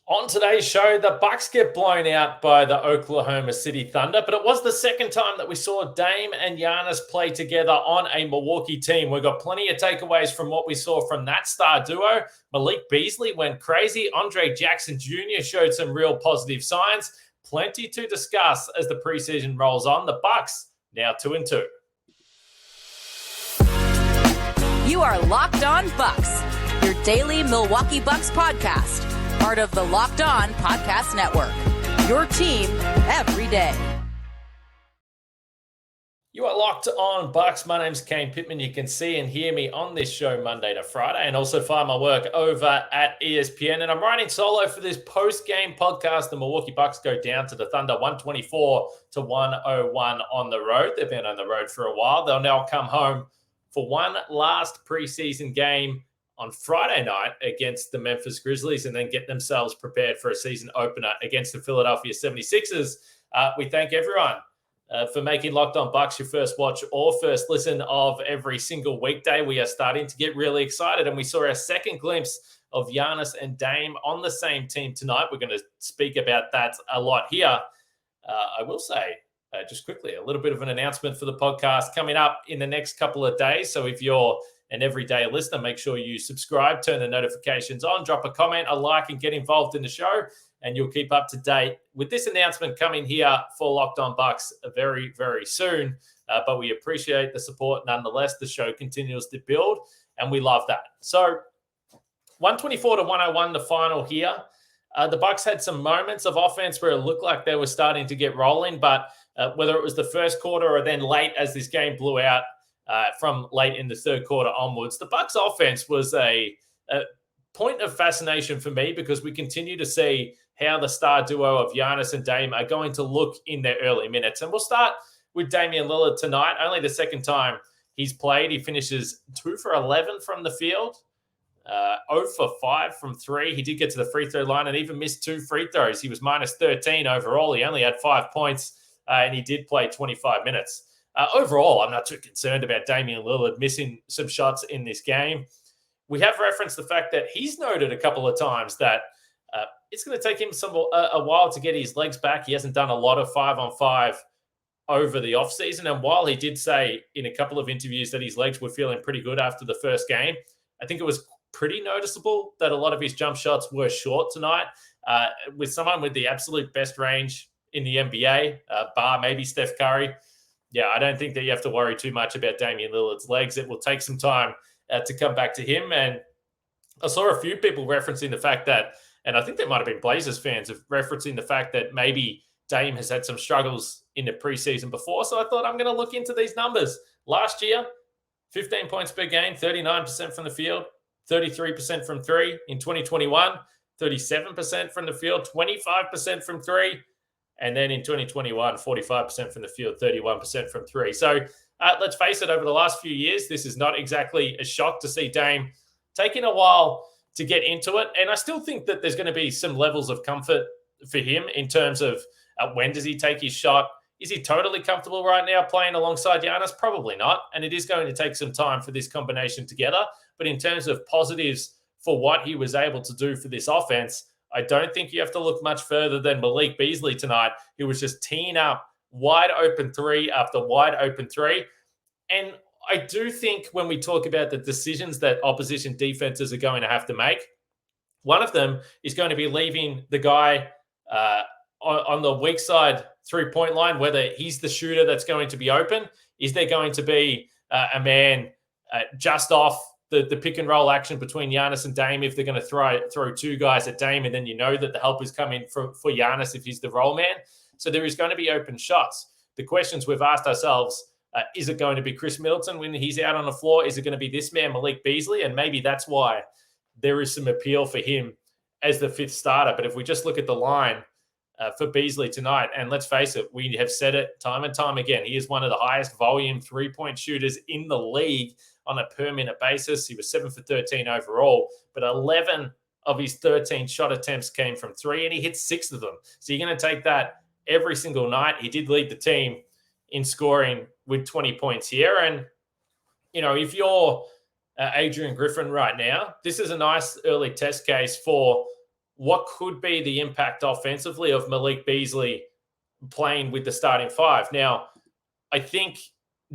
On today's show, the Bucks get blown out by the Oklahoma City Thunder, but it was the second time that we saw Dame and Giannis play together on a Milwaukee team. We've got plenty of takeaways from what we saw from that star duo. Malik Beasley went crazy. Andre Jackson Jr. showed some real positive signs. Plenty to discuss as the preseason rolls on. The Bucks now 2-2. You are Locked On Bucks, your daily Milwaukee Bucks podcast. Part of the Locked On Podcast Network, your team every day. You are Locked On Bucks. My name's Kane Pittman. You can see and hear me on this show Monday to Friday, and also find my work over at ESPN. And I'm writing solo for this post-game podcast. The Milwaukee Bucks go down to the Thunder 124-101 on the road. They've been on the road for a while. They'll now come home for one last preseason game on Friday night against the Memphis Grizzlies, and then get themselves prepared for a season opener against the Philadelphia 76ers. We thank everyone for making Locked On Bucks your first watch or first listen of every single weekday. We are starting to get really excited, and we saw our second glimpse of Giannis and Dame on the same team tonight. We're going to speak about that a lot here. I will say, just quickly, a little bit of an announcement for the podcast coming up in the next couple of days. So if you're an everyday listener, make sure you subscribe, turn the notifications on, drop a comment, a like, and get involved in the show, and you'll keep up to date with this announcement coming here for Locked On Bucks very, very soon. But we appreciate the support nonetheless. The show continues to build, and we love that. So 124-101, the final here. The Bucks had some moments of offense where it looked like they were starting to get rolling, but whether it was the first quarter or then late as this game blew out, from late in the third quarter onwards, the Bucks offense was a point of fascination for me, because we continue to see how the star duo of Giannis and Dame are going to look in their early minutes. And we'll start with Damian Lillard tonight. Only the second time he's played. He finishes 2 for 11 from the field, 0 for 5 from 3. He did get to the free throw line and even missed 2 free throws. He was minus 13 overall. He only had 5 points, and he did play 25 minutes. Overall, I'm not too concerned about Damian Lillard missing some shots in this game. We have referenced the fact that he's noted a couple of times that it's going to take him a while to get his legs back. He hasn't done a lot of 5-on-5 over the offseason. And while he did say in a couple of interviews that his legs were feeling pretty good after the first game, I think it was pretty noticeable that a lot of his jump shots were short tonight. With someone with the absolute best range in the NBA, bar maybe Steph Curry, yeah, I don't think that you have to worry too much about Damian Lillard's legs. It will take some time to come back to him. And I saw a few people referencing the fact that, and I think there might have been Blazers fans of referencing the fact that maybe Dame has had some struggles in the preseason before. So I thought, I'm going to look into these numbers. Last year, 15 points per game, 39% from the field, 33% from 3. In 2021, 37% from the field, 25% from 3. And then in 2021, 45% from the field, 31% from 3. So let's face it, over the last few years, this is not exactly a shock to see Dame taking a while to get into it. And I still think that there's going to be some levels of comfort for him in terms of when does he take his shot? Is he totally comfortable right now playing alongside Giannis? Probably not. And it is going to take some time for this combination together. But in terms of positives for what he was able to do for this offense, I don't think you have to look much further than Malik Beasley tonight, who was just teeing up wide open 3 after wide open 3. And I do think when we talk about the decisions that opposition defenses are going to have to make, one of them is going to be leaving the guy on the weak side 3-point line, whether he's the shooter that's going to be open. Is there going to be a man just off the pick and roll action between Giannis and Dame if they're going to throw 2 guys at Dame, and then you know that the help is coming for Giannis if he's the roll man? So there is going to be open shots. The questions we've asked ourselves, is it going to be Chris Middleton when he's out on the floor? Is it going to be this man, Malik Beasley? And maybe that's why there is some appeal for him as the 5th starter. But if we just look at the line for Beasley tonight, and let's face it, we have said it time and time again, he is one of the highest volume 3-point shooters in the league on a per-minute basis. He was 7 for 13 overall, but 11 of his 13 shot attempts came from 3, and he hit 6 of them. So you're going to take that every single night. He did lead the team in scoring with 20 points here. And, you know, if you're Adrian Griffin right now, this is a nice early test case for what could be the impact offensively of Malik Beasley playing with the starting five. Now, I think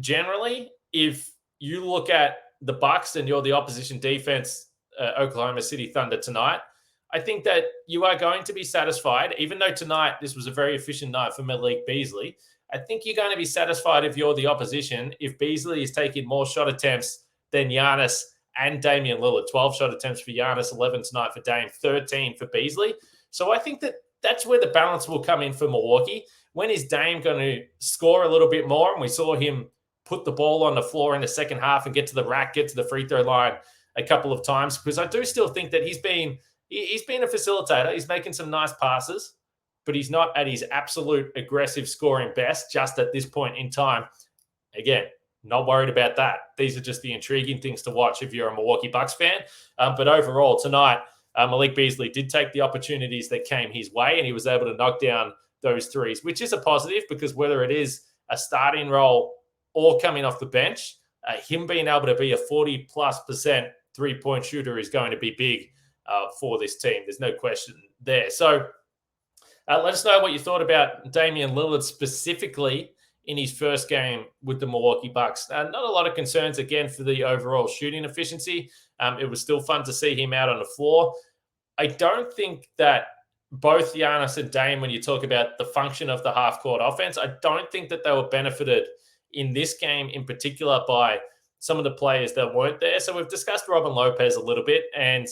generally, if you look at the Bucks and you're the opposition defense, Oklahoma City Thunder tonight, I think that you are going to be satisfied, even though tonight this was a very efficient night for Malik Beasley. I think you're going to be satisfied if you're the opposition, if Beasley is taking more shot attempts than Giannis and Damian Lillard. 12 shot attempts for Giannis, 11 tonight for Dame, 13 for Beasley. So I think that that's where the balance will come in for Milwaukee. When is Dame going to score a little bit more? And we saw him put the ball on the floor in the second half and get to the rack, get to the free throw line a couple of times, because I do still think that he's been a facilitator. He's making some nice passes, but he's not at his absolute aggressive scoring best just at this point in time. Again, not worried about that. These are just the intriguing things to watch if you're a Milwaukee Bucks fan. But overall, tonight, Malik Beasley did take the opportunities that came his way, and he was able to knock down those threes, which is a positive, because whether it is a starting role or coming off the bench, him being able to be a 40+% three-point shooter is going to be big for this team. There's no question there. So let us know what you thought about Damian Lillard specifically in his first game with the Milwaukee Bucks. Not a lot of concerns, again, for the overall shooting efficiency. It was still fun to see him out on the floor. I don't think that both Giannis and Dame, when you talk about the function of the half-court offense, I don't think that they were benefited in this game in particular by some of the players that weren't there. So we've discussed Robin Lopez a little bit, and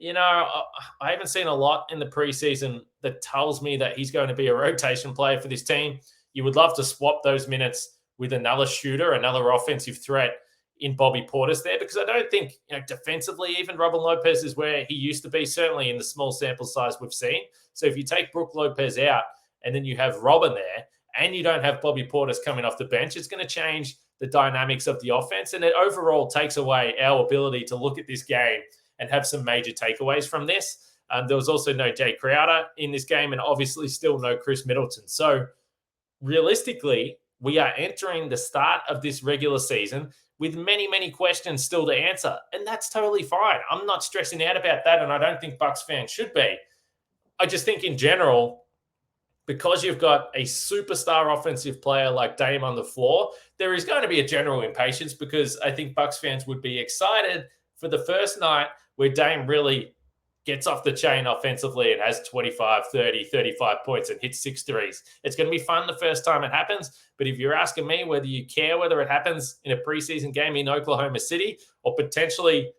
I haven't seen a lot in the preseason that tells me that he's going to be a rotation player for this team. You would love to swap those minutes with another shooter, another offensive threat in Bobby Portis there, because I don't think, defensively, even Robin Lopez is where he used to be, certainly in the small sample size we've seen. So if you take Brook Lopez out and then you have Robin there and you don't have Bobby Portis coming off the bench, it's going to change the dynamics of the offense. And it overall takes away our ability to look at this game and have some major takeaways from this. There was also no Jay Crowder in this game, and obviously still no Chris Middleton. So realistically, we are entering the start of this regular season with many, many questions still to answer. And that's totally fine. I'm not stressing out about that, and I don't think Bucks fans should be. I just think in general, because you've got a superstar offensive player like Dame on the floor, there is going to be a general impatience, because I think Bucks fans would be excited for the first night where Dame really gets off the chain offensively and has 25, 30, 35 points and hits 6 threes. It's going to be fun the first time it happens. But if you're asking me whether you care whether it happens in a preseason game in Oklahoma City or potentially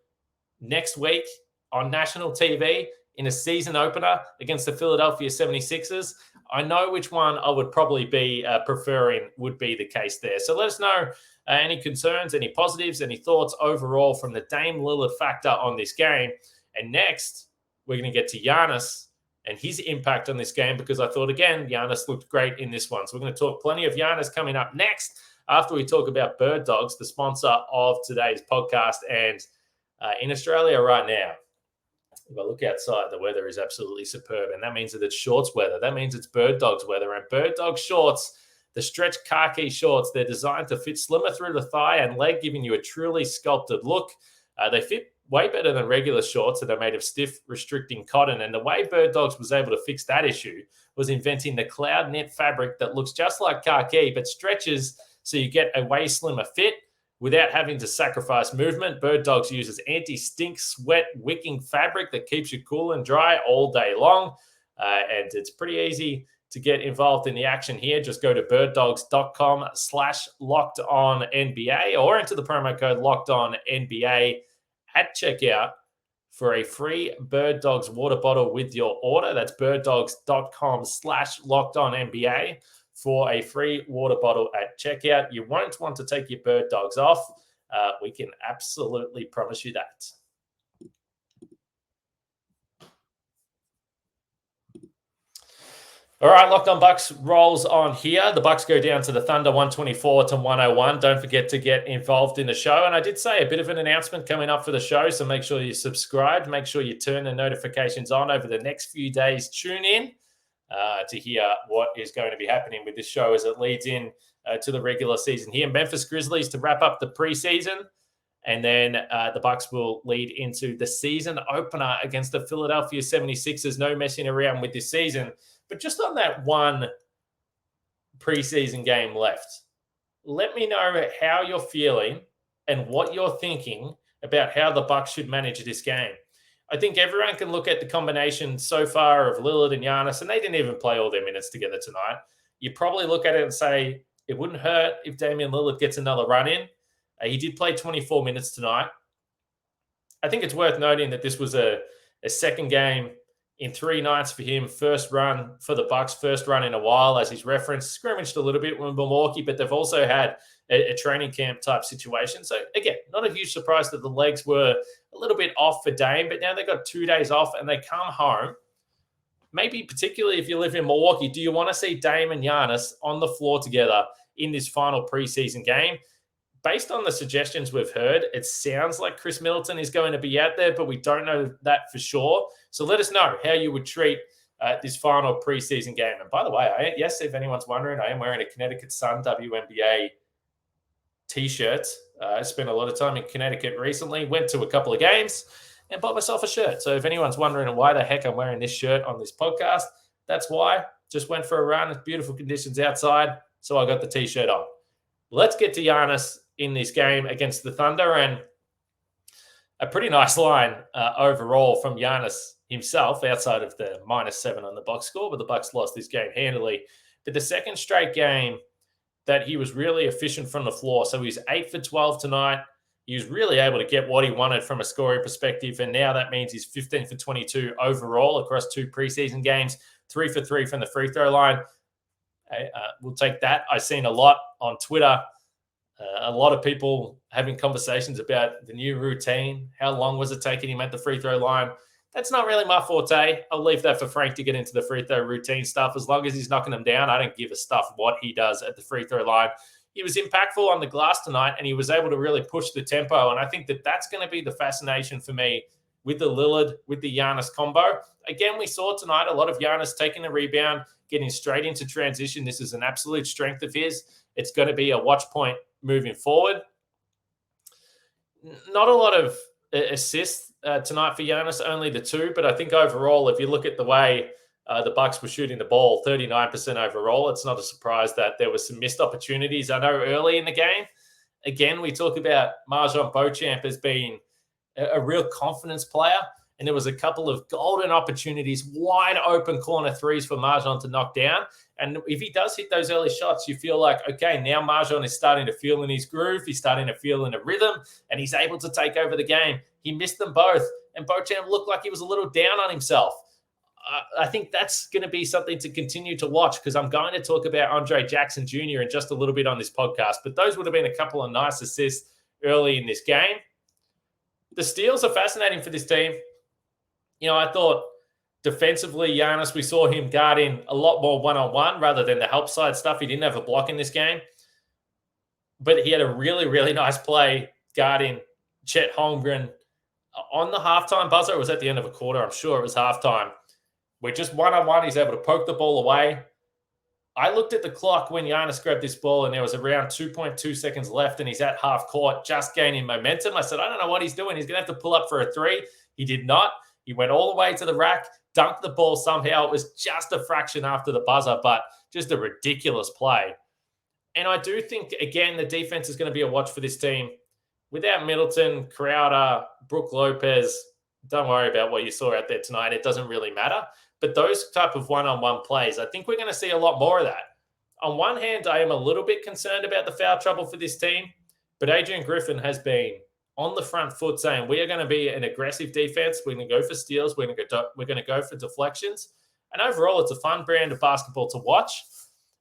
next week on national TV in a season opener against the Philadelphia 76ers, I know which one I would probably be preferring would be the case there. So let us know any concerns, any positives, any thoughts overall from the Dame Lillard factor on this game. And next, we're going to get to Giannis and his impact on this game, because I thought, again, Giannis looked great in this one. So we're going to talk plenty of Giannis coming up next after we talk about Bird Dogs, the sponsor of today's podcast. And in Australia right now, if I look outside, the weather is absolutely superb. And that means that it's shorts weather. That means it's Bird Dogs weather. And Bird Dog shorts, the stretch khaki shorts, they're designed to fit slimmer through the thigh and leg, giving you a truly sculpted look. They fit way better than regular shorts that are made of stiff, restricting cotton. And the way Bird Dogs was able to fix that issue was inventing the cloud knit fabric that looks just like khaki, but stretches so you get a way slimmer fit without having to sacrifice movement. Bird Dogs uses anti-stink, sweat, wicking fabric that keeps you cool and dry all day long. And it's pretty easy to get involved in the action here. Just go to birddogs.com/lockedonnba or enter the promo code LockedOnNBA at checkout for a free Bird Dogs water bottle with your order. That's birddogs.com/lockedonnba for a free water bottle at checkout. You won't want to take your Bird Dogs off. We can absolutely promise you that. All right, Locked On Bucks rolls on here. The Bucks go down to the Thunder 124-101. Don't forget to get involved in the show. And I did say a bit of an announcement coming up for the show, so make sure you subscribe. Make sure you turn the notifications on over the next few days. Tune in to hear what is going to be happening with this show as it leads in to the regular season here. Memphis Grizzlies to wrap up the preseason. And then the Bucks will lead into the season opener against the Philadelphia 76ers. No messing around with this season. But just on that one preseason game left, let me know how you're feeling and what you're thinking about how the Bucks should manage this game. I think everyone can look at the combination so far of Lillard and Giannis, and they didn't even play all their minutes together tonight. You probably look at it and say, it wouldn't hurt if Damian Lillard gets another run in. He did play 24 minutes tonight. I think it's worth noting that this was a second game in 3 nights for him. First run for the Bucks, first run in a while, as he's referenced. Scrimmaged a little bit with Milwaukee, but they've also had a training camp type situation. So again, not a huge surprise that the legs were a little bit off for Dame, but now they've got 2 days off and they come home. Maybe particularly if you live in Milwaukee, do you want to see Dame and Giannis on the floor together in this final preseason game? Based on the suggestions we've heard, it sounds like Chris Middleton is going to be out there, but we don't know that for sure. So let us know how you would treat this final preseason game. And by the way, yes, if anyone's wondering, I am wearing a Connecticut Sun WNBA T-shirt. I spent a lot of time in Connecticut recently, went to a couple of games and bought myself a shirt. So if anyone's wondering why the heck I'm wearing this shirt on this podcast, that's why. Just went for a run. It's beautiful conditions outside, so I got the T-shirt on. Let's get to Giannis in this game against the Thunder, and a pretty nice line overall from Giannis himself outside of the -7 on the box score, but the Bucks lost this game handily. But the second straight game that he was really efficient from the floor. So he's 8 for 12 tonight. He was really able to get what he wanted from a scoring perspective, and now that means he's 15 for 22 overall across 2 preseason games, 3 for 3 from the free throw line. We'll take that. I've seen a lot on Twitter, a lot of people having conversations about the new routine. How long was it taking him at the free throw line? That's not really my forte. I'll leave that for Frank to get into the free throw routine stuff. As long as he's knocking them down, I don't give a stuff what he does at the free throw line. He was impactful on the glass tonight, and he was able to really push the tempo. And I think that that's going to be the fascination for me with the Lillard, with the Giannis combo. Again, we saw tonight a lot of Giannis taking the rebound, getting straight into transition. This is an absolute strength of his. It's going to be a watch point moving forward. Not a lot of assists tonight for Giannis, only the 2. But I think overall, if you look at the way the Bucks were shooting the ball, 39% overall, it's not a surprise that there were some missed opportunities. I know early in the game, again, we talk about Marjon Beauchamp as being a real confidence player. And there was a couple of golden opportunities, wide open corner threes for Marjon to knock down. And if he does hit those early shots, you feel like, okay, now Marjon is starting to feel in his groove. He's starting to feel in a rhythm, and he's able to take over the game. He missed them both, and Beauchamp looked like he was a little down on himself. I think that's going to be something to continue to watch, because I'm going to talk about Andre Jackson Jr. in just a little bit on this podcast. But those would have been a couple of nice assists early in this game. The steals are fascinating for this team. You know, I thought defensively, Giannis, we saw him guarding a lot more one-on-one rather than the help side stuff. He didn't have a block in this game. But he had a really, really nice play guarding Chet Holmgren on the halftime buzzer. It was at the end of a quarter. I'm sure it was halftime. We're just one-on-one. He's able to poke the ball away. I looked at the clock when Giannis grabbed this ball, and there was around 2.2 seconds left, and he's at half court, just gaining momentum. I said, I don't know what he's doing. He's going to have to pull up for a 3. He did not. He went all the way to the rack, dunked the ball somehow. It was just a fraction after the buzzer, but just a ridiculous play. And I do think, again, the defense is going to be a watch for this team. Without Middleton, Crowder, Brook Lopez, don't worry about what you saw out there tonight. It doesn't really matter. But those type of one-on-one plays, I think we're going to see a lot more of that. On one hand, I am a little bit concerned about the foul trouble for this team, but Adrian Griffin has been on the front foot saying we are going to be an aggressive defense. We're going to go for steals. We're going to go for deflections. And overall, it's a fun brand of basketball to watch.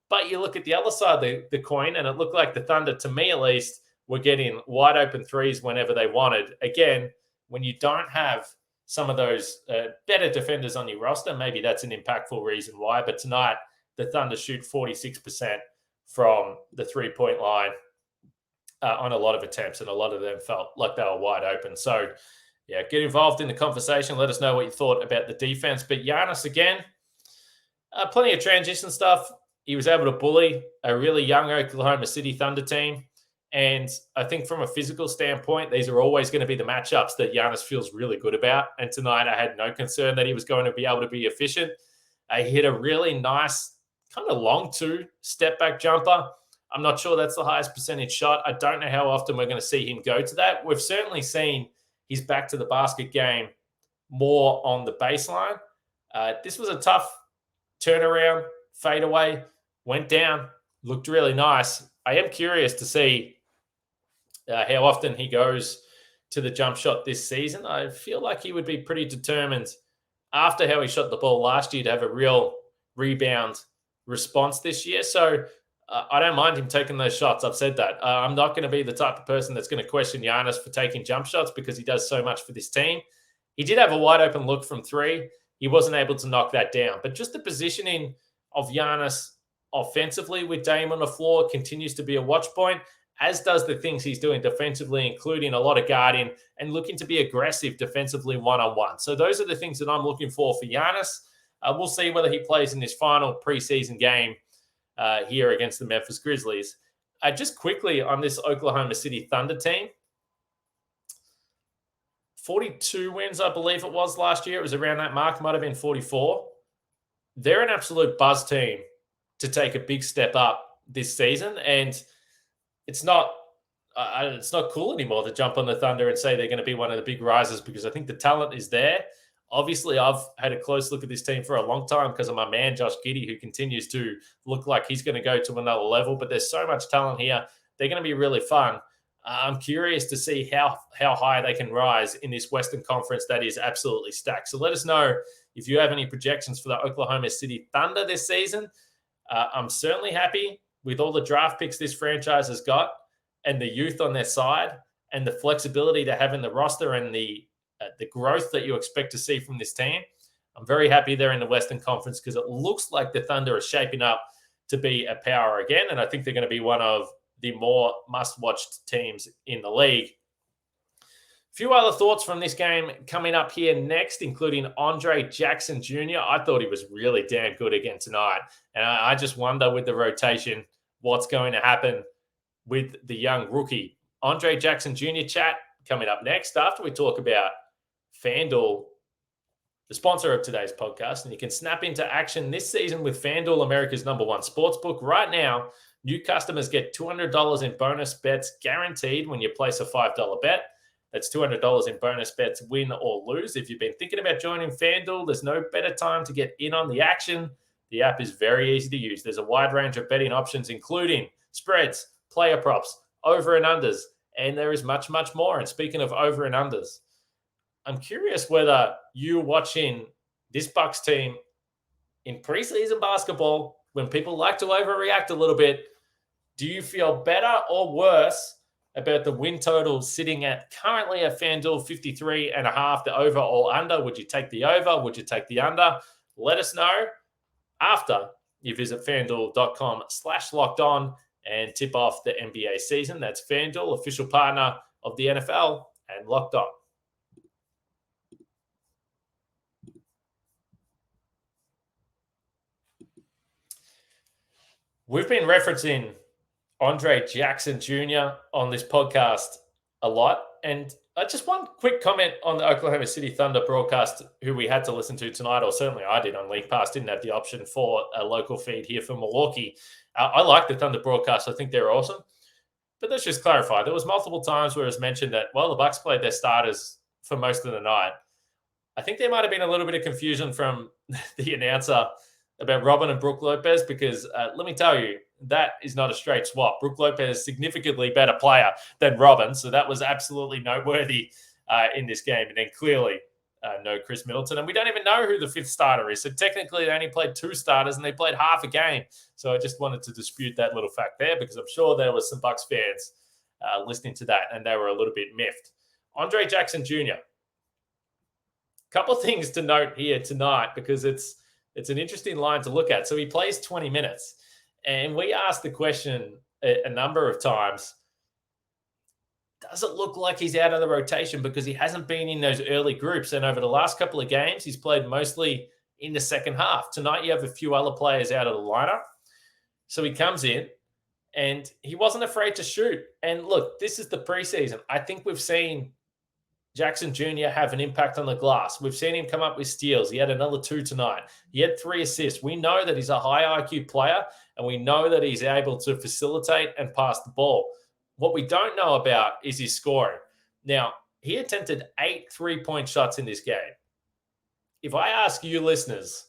But you look at the other side of the coin, and it looked like the Thunder, to me at least, were getting wide open threes whenever they wanted. Again, when you don't have some of those better defenders on your roster, maybe that's an impactful reason why. But tonight, the Thunder shoot 46% from the three-point line on a lot of attempts, and a lot of them felt like they were wide open. So, yeah, get involved in the conversation. Let us know what you thought about the defense. But Giannis, again, plenty of transition stuff. He was able to bully a really young Oklahoma City Thunder team. And I think from a physical standpoint, these are always going to be the matchups that Giannis feels really good about. And tonight I had no concern that he was going to be able to be efficient. He hit a really nice kind of long step back jumper. I'm not sure that's the highest percentage shot. I don't know how often we're going to see him go to that. We've certainly seen his back to the basket game more on the baseline. This was a tough turnaround, fadeaway, went down, looked really nice. I am curious to see how often he goes to the jump shot this season. I feel like he would be pretty determined after how he shot the ball last year to have a real rebound response this year. So I don't mind him taking those shots. I've said that. I'm not going to be the type of person that's going to question Giannis for taking jump shots because he does so much for this team. He did have a wide open look from three. He wasn't able to knock that down. But just the positioning of Giannis offensively with Dame on the floor continues to be a watch point, as does the things he's doing defensively, including a lot of guarding and looking to be aggressive defensively one-on-one. So those are the things that I'm looking for Giannis. We'll see whether he plays in this final preseason game here against the Memphis Grizzlies. Just quickly on this Oklahoma City Thunder team, 42 wins, I believe it was last year. It was around that mark, might have been 44. They're an absolute buzz team to take a big step up this season, and it's not cool anymore to jump on the Thunder and say they're going to be one of the big risers because I think the talent is there. Obviously, I've had a close look at this team for a long time because of my man, Josh Giddey, who continues to look like he's going to go to another level. But there's so much talent here. They're going to be really fun. I'm curious to see how high they can rise in this Western Conference that is absolutely stacked. So let us know if you have any projections for the Oklahoma City Thunder this season. I'm certainly happy with all the draft picks this franchise has got and the youth on their side and the flexibility they have in the roster and the growth that you expect to see from this team. I'm very happy they're in the Western Conference because it looks like the Thunder are shaping up to be a power again, and I think they're going to be one of the more must-watched teams in the league. A few other thoughts from this game coming up here next, including Andre Jackson Jr. I thought he was really damn good again tonight, and I just wonder with the rotation what's going to happen with the young rookie. Andre Jackson Jr. chat coming up next after we talk about FanDuel, the sponsor of today's podcast. And you can snap into action this season with FanDuel, America's #1 sportsbook. Right now, new customers get $200 in bonus bets guaranteed when you place a $5 bet. That's $200 in bonus bets, win or lose. If you've been thinking about joining FanDuel, there's no better time to get in on the action. The app is very easy to use. There's a wide range of betting options, including spreads, player props, over and unders, and there is much, much more. And speaking of over and unders, I'm curious whether you watching this Bucks team in preseason basketball, when people like to overreact a little bit, do you feel better or worse about the win total sitting at currently at FanDuel 53.5, the over or under? Would you take the over? Would you take the under? Let us know after you visit FanDuel.com/lockedon and tip off the NBA season. That's FanDuel, official partner of the NFL and Locked On. We've been referencing Andre Jackson Jr. on this podcast a lot. And just one quick comment on the Oklahoma City Thunder broadcast, who we had to listen to tonight, or certainly I did on League Pass, didn't have the option for a local feed here for Milwaukee. I like the Thunder broadcast. I think they're awesome. But let's just clarify. There was multiple times where it was mentioned that, well, the Bucks played their starters for most of the night. I think there might have been a little bit of confusion from the announcer about Robin and Brook Lopez because let me tell you, that is not a straight swap. Brook Lopez is a significantly better player than Robin, so that was absolutely noteworthy in this game. And then clearly no Chris Middleton, and we don't even know who the fifth starter is. So technically they only played two starters and they played half a game. So I just wanted to dispute that little fact there because I'm sure there was some Bucks fans listening to that and they were a little bit miffed. Andre Jackson Jr. Couple of things to note here tonight because it's an interesting line to look at. So he plays 20 minutes. And we asked the question a number of times, does it look like he's out of the rotation because he hasn't been in those early groups? And over the last couple of games, he's played mostly in the second half. Tonight, you have a few other players out of the lineup. So he comes in And he wasn't afraid to shoot. And look, this is the preseason. I think we've seen Jackson Jr. have an impact on the glass. We've seen him come up with steals. He had another 2 tonight. He had 3 assists. We know that he's a high IQ player, and we know that he's able to facilitate and pass the ball. What we don't know about is his scoring. Now, he attempted 8 3-point shots in this game. If I ask you listeners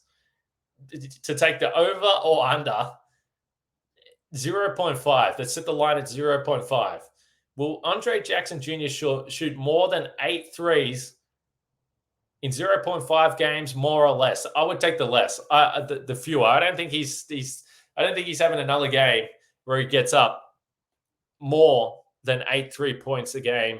to take the over or under 0.5, let's set the line at 0.5. Will Andre Jackson Jr. shoot more than 8 threes in 0.5 games, more or less? I would take the less, the fewer. I don't think he's having another game where he gets up more than 8 3-points a game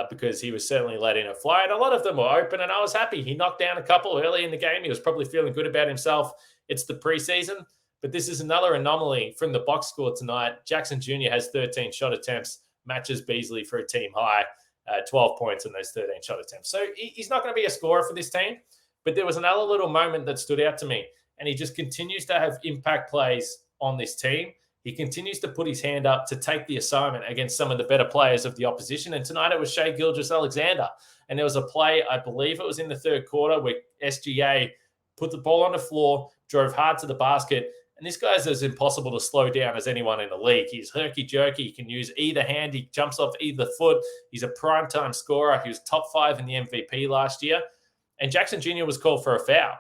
because he was certainly letting it fly. And a lot of them were open, and I was happy. He knocked down a couple early in the game. He was probably feeling good about himself. It's the preseason, but this is another anomaly from the box score tonight. Jackson Jr. has 13 shot attempts, matches Beasley for a team high, 12 points in those 13 shot attempts. So he's not going to be a scorer for this team, but there was another little moment that stood out to me, and he just continues to have impact plays on this team. He continues to put his hand up to take the assignment against some of the better players of the opposition, and tonight it was Shai Gilgeous-Alexander, and there was a play, I believe it was in the third quarter, where SGA put the ball on the floor, drove hard to the basket, and this guy's as impossible to slow down as anyone in the league. He's herky-jerky. He can use either hand. He jumps off either foot. He's a primetime scorer. He was top 5 in the MVP last year. And Jackson Jr. was called for a foul.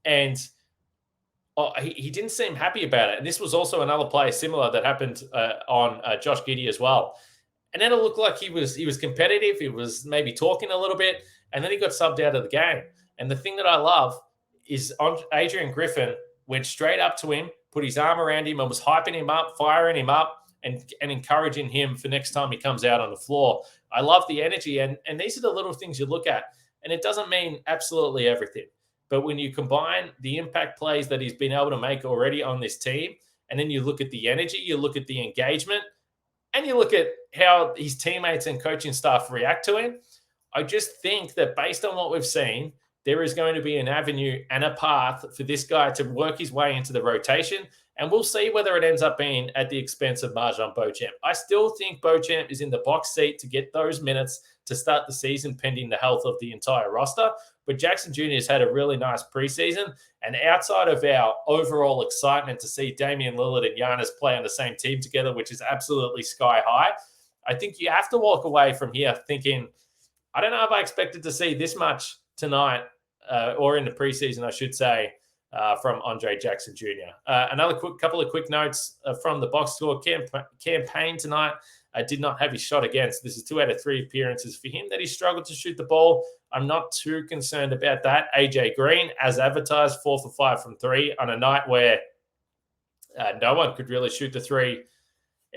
And he didn't seem happy about it. And this was also another play similar that happened on Josh Giddey as well. And then it looked like he was competitive. He was maybe talking a little bit. And then he got subbed out of the game. And the thing that I love is Adrian Griffin went straight up to him, put his arm around him, and was hyping him up, firing him up, and encouraging him for next time he comes out on the floor. I love the energy, and these are the little things you look at. And it doesn't mean absolutely everything. But when you combine the impact plays that he's been able to make already on this team, and then you look at the energy, you look at the engagement, and you look at how his teammates and coaching staff react to him, I just think that based on what we've seen, there is going to be an avenue and a path for this guy to work his way into the rotation. And we'll see whether it ends up being at the expense of Marjon Beauchamp. I still think Beauchamp is in the box seat to get those minutes to start the season pending the health of the entire roster. But Jackson Jr. has had a really nice preseason. And outside of our overall excitement to see Damian Lillard and Giannis play on the same team together, which is absolutely sky high, I think you have to walk away from here thinking, I don't know if I expected to see this much tonight or in the preseason, I should say, from Andre Jackson Jr. Another couple of quick notes from the box score. Campaign tonight did not have his shot against. This is 2 out of 3 appearances for him that he struggled to shoot the ball. I'm not too concerned about that. AJ Green, as advertised, 4 for 5 from 3 on a night where no one could really shoot the 3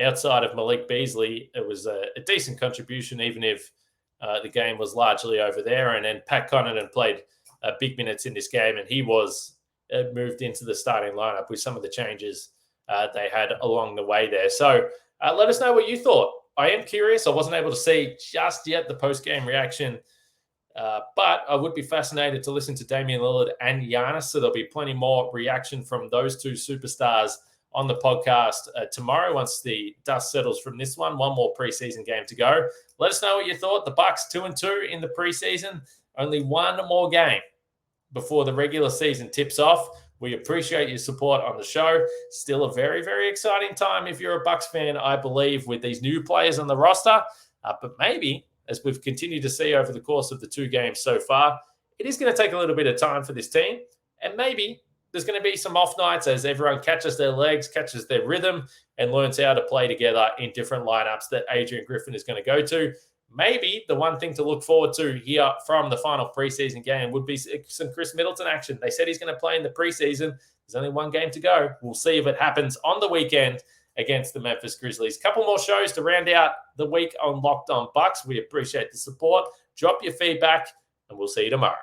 outside of Malik Beasley. It was a decent contribution, even if the game was largely over there. And then Pat Connaughton played big minutes in this game, and he was moved into the starting lineup with some of the changes they had along the way there. So let us know what you thought. I am curious. I wasn't able to see just yet the post-game reaction, but I would be fascinated to listen to Damian Lillard and Giannis, so there'll be plenty more reaction from those two superstars on the podcast tomorrow once the dust settles from this one. One more preseason game to go. Let us know what you thought. The Bucks 2-2 in the preseason. Only one more game before the regular season tips off. We appreciate your support on the show. Still a very, very exciting time if you're a Bucks fan, I believe, with these new players on the roster. But maybe, as we've continued to see over the course of the 2 games so far, it is going to take a little bit of time for this team. And maybe there's going to be some off nights as everyone catches their legs, catches their rhythm, and learns how to play together in different lineups that Adrian Griffin is going to go to. Maybe the one thing to look forward to here from the final preseason game would be some Chris Middleton action. They said he's going to play in the preseason. There's only one game to go. We'll see if it happens on the weekend against the Memphis Grizzlies. Couple more shows to round out the week on Locked On Bucks. We appreciate the support. Drop your feedback, and we'll see you tomorrow.